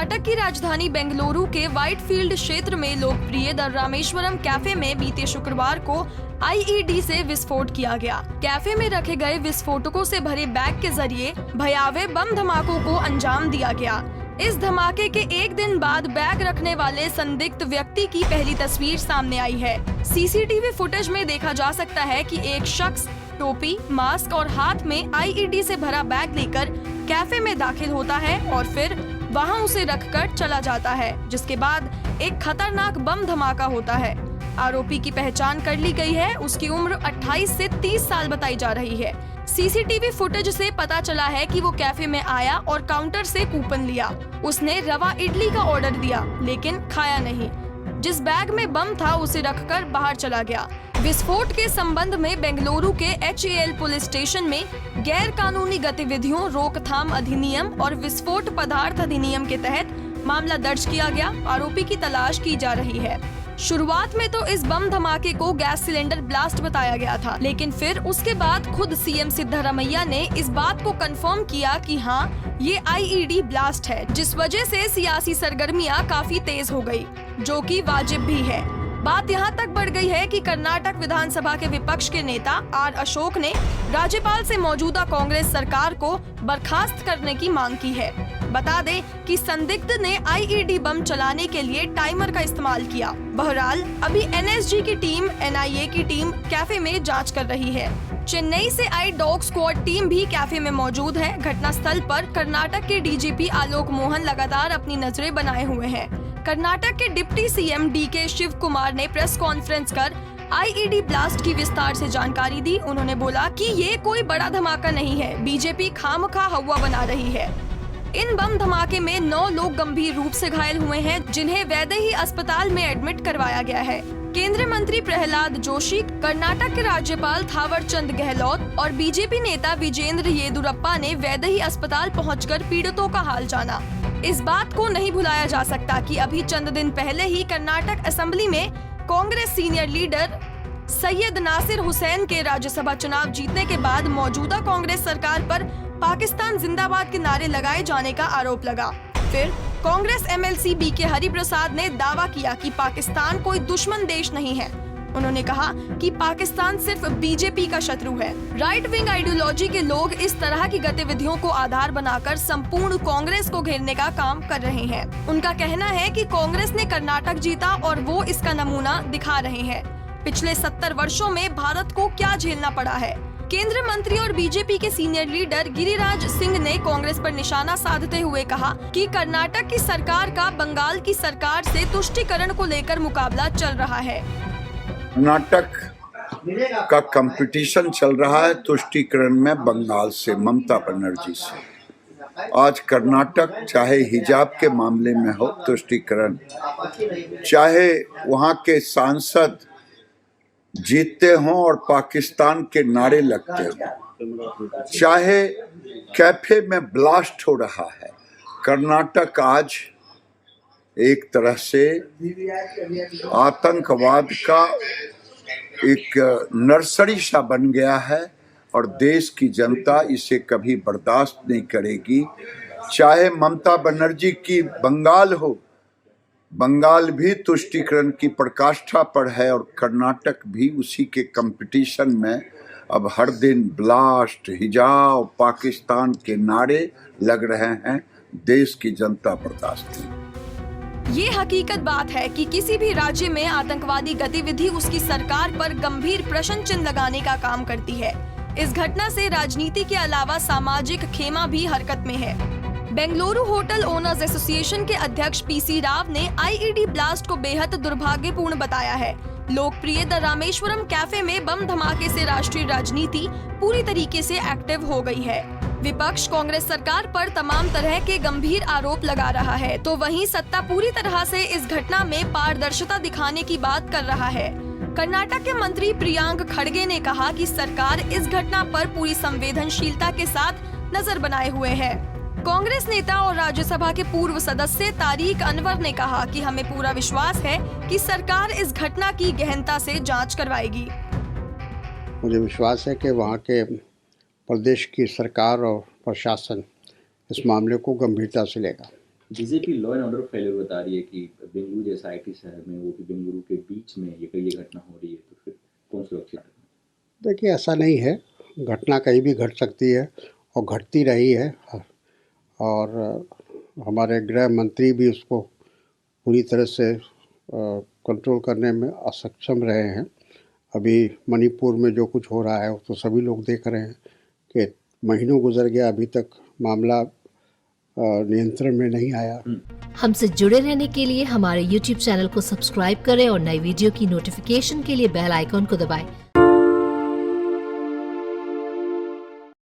कर्नाटक की राजधानी बेंगलुरु के व्हाइटफील्ड क्षेत्र में लोकप्रिय द रामेश्वरम कैफे में बीते शुक्रवार को आईईडी से विस्फोट किया गया। कैफे में रखे गए विस्फोटकों से भरे बैग के जरिए भयावह बम धमाकों को अंजाम दिया गया। इस धमाके के एक दिन बाद बैग रखने वाले संदिग्ध व्यक्ति की पहली तस्वीर सामने आई है। सीसीटीवी फुटेज में देखा जा सकता है कि एक शख्स टोपी, मास्क और हाथ में आईईडी से भरा बैग लेकर कैफे में दाखिल होता है और फिर वहां उसे रखकर चला जाता है, जिसके बाद एक खतरनाक बम धमाका होता है। आरोपी की पहचान कर ली गई है। उसकी उम्र 28 से 30 साल बताई जा रही है। सीसीटीवी फुटेज से पता चला है कि वो कैफे में आया और काउंटर से कूपन लिया। उसने रवा इडली का ऑर्डर दिया लेकिन खाया नहीं। जिस बैग में बम था उसे रखकर बाहर चला गया। विस्फोट के संबंध में बेंगलुरु के HAL पुलिस स्टेशन में गैर कानूनी गतिविधियों रोकथाम अधिनियम और विस्फोट पदार्थ अधिनियम के तहत मामला दर्ज किया गया। आरोपी की तलाश की जा रही है। शुरुआत में तो इस बम धमाके को गैस सिलेंडर ब्लास्ट बताया गया था, लेकिन फिर उसके बाद खुद सीएम सिद्धरामैया ने इस बात को कंफर्म किया कि हाँ, ये आईईडी ब्लास्ट है, जिस वजह से सियासी सरगर्मियां काफी तेज हो गई, जो कि वाजिब भी है। बात यहाँ तक बढ़ गई है कि कर्नाटक विधानसभा के विपक्ष के नेता आर अशोक ने राज्यपाल से मौजूदा कांग्रेस सरकार को बर्खास्त करने की मांग की है। बता दें कि संदिग्ध ने आईईडी बम चलाने के लिए टाइमर का इस्तेमाल किया। बहरहाल अभी NSG की टीम, NIA की टीम कैफे में जांच कर रही है। चेन्नई से आई डॉग स्क्वाड टीम भी कैफे में मौजूद है। घटनास्थल पर कर्नाटक के DGP आलोक मोहन लगातार अपनी नजरें बनाए हुए हैं। कर्नाटक के deputy CM DK Shivakumar ने प्रेस कॉन्फ्रेंस कर आईईडी ब्लास्ट की विस्तार से जानकारी दी। उन्होंने बोला कि ये कोई बड़ा धमाका नहीं है, बीजेपी खामखा हवा बना रही है। इन बम धमाके में 9 लोग गंभीर रूप से घायल हुए हैं, जिन्हें वैदेही अस्पताल में एडमिट करवाया गया है। केंद्रीय मंत्री प्रहलाद जोशी, कर्नाटक के राज्यपाल थावर चंद गहलोत और बीजेपी नेता विजेंद्र येदुरप्पा ने वैदेही अस्पताल पहुंचकर पीड़ितों का हाल जाना। इस बात को नहीं भुलाया जा सकता कि अभी चंद दिन पहले ही कर्नाटक असेंबली में कांग्रेस सीनियर लीडर सैयद नासिर हुसैन के राज्यसभा चुनाव जीतने के बाद मौजूदा कांग्रेस सरकार पर पाकिस्तान जिंदाबाद के नारे लगाए जाने का आरोप लगा। फिर कांग्रेस MLC BK हरिप्रसाद ने दावा किया कि पाकिस्तान कोई दुश्मन देश नहीं है। उन्होंने कहा कि पाकिस्तान सिर्फ बीजेपी का शत्रु है। राइट विंग आइडियोलॉजी के लोग इस तरह की गतिविधियों को आधार बनाकर संपूर्ण कांग्रेस को घेरने का काम कर रहे हैं। उनका कहना है कि कांग्रेस ने कर्नाटक जीता और वो इसका नमूना दिखा रहे हैं। पिछले 70 वर्षों में भारत को क्या झेलना पड़ा है। केंद्रीय मंत्री और बीजेपी के सीनियर लीडर गिरिराज सिंह ने कांग्रेस पर निशाना साधते हुए कहा कि कर्नाटक की सरकार का बंगाल की सरकार से तुष्टीकरण को लेकर मुकाबला चल रहा है। कर्नाटक का कंपटीशन चल रहा है तुष्टीकरण में बंगाल से, ममता बनर्जी से। आज कर्नाटक चाहे हिजाब के मामले में हो तुष्टीकरण, चाहे वहाँ के सांसद जीतते हों और पाकिस्तान के नारे लगते हों, चाहे कैफे में ब्लास्ट हो रहा है, कर्नाटक आज एक तरह से आतंकवाद का एक नर्सरी सा बन गया है और देश की जनता इसे कभी बर्दाश्त नहीं करेगी। चाहे ममता बनर्जी की बंगाल हो, बंगाल भी तुष्टीकरण की प्रकाष्ठा पर है और कर्नाटक भी उसी के कंपटीशन में अब हर दिन ब्लास्ट, हिजाब, पाकिस्तान के नारे लग रहे हैं। देश की जनता बर्दाश्त नहीं। ये हकीकत बात है कि किसी भी राज्य में आतंकवादी गतिविधि उसकी सरकार पर गंभीर प्रश्न चिन्ह लगाने का काम करती है। इस घटना से राजनीति के अलावा सामाजिक खेमा भी हरकत में है। बेंगलुरु होटल ओनर्स एसोसिएशन के अध्यक्ष PC राव ने आईईडी ब्लास्ट को बेहद दुर्भाग्यपूर्ण बताया है। लोकप्रिय द रामेश्वरम कैफे में बम धमाके से राष्ट्रीय राजनीति पूरी तरीके से एक्टिव हो गई है। विपक्ष कांग्रेस सरकार पर तमाम तरह के गंभीर आरोप लगा रहा है, तो वहीं सत्ता पूरी तरह से इस घटना में पारदर्शिता दिखाने की बात कर रहा है। कर्नाटक के मंत्री प्रियांक खड़गे ने कहा कि सरकार इस घटना पर पूरी संवेदनशीलता के साथ नजर बनाए हुए है। कांग्रेस नेता और राज्यसभा के पूर्व सदस्य तारिक अनवर ने कहा कि हमें पूरा विश्वास है कि सरकार इस घटना की गहनता से जांच करवाएगी। मुझे विश्वास है कि वहाँ के प्रदेश की सरकार और प्रशासन इस मामले को गंभीरता से लेगा। BJP law and order failure बता रही है कि बेंगलुरु जैसा आईटी शहर में, वो भी बेंगलुरु के बीच में ये घटना हो रही है, तो फिर कौन सुरक्षित है? देखिए, ऐसा नहीं है, घटना कहीं भी घट सकती है और घटती रही है। और हमारे गृह मंत्री भी उसको पूरी तरह से कंट्रोल करने में असक्षम रहे हैं। अभी मणिपुर में जो कुछ हो रहा है वो तो सभी लोग देख रहे हैं कि महीनों गुजर गया, अभी तक मामला नियंत्रण में नहीं आया। हमसे जुड़े रहने के लिए हमारे YouTube चैनल को सब्सक्राइब करें और नई वीडियो की नोटिफिकेशन के लिए बेल आइकॉन को दबाएं।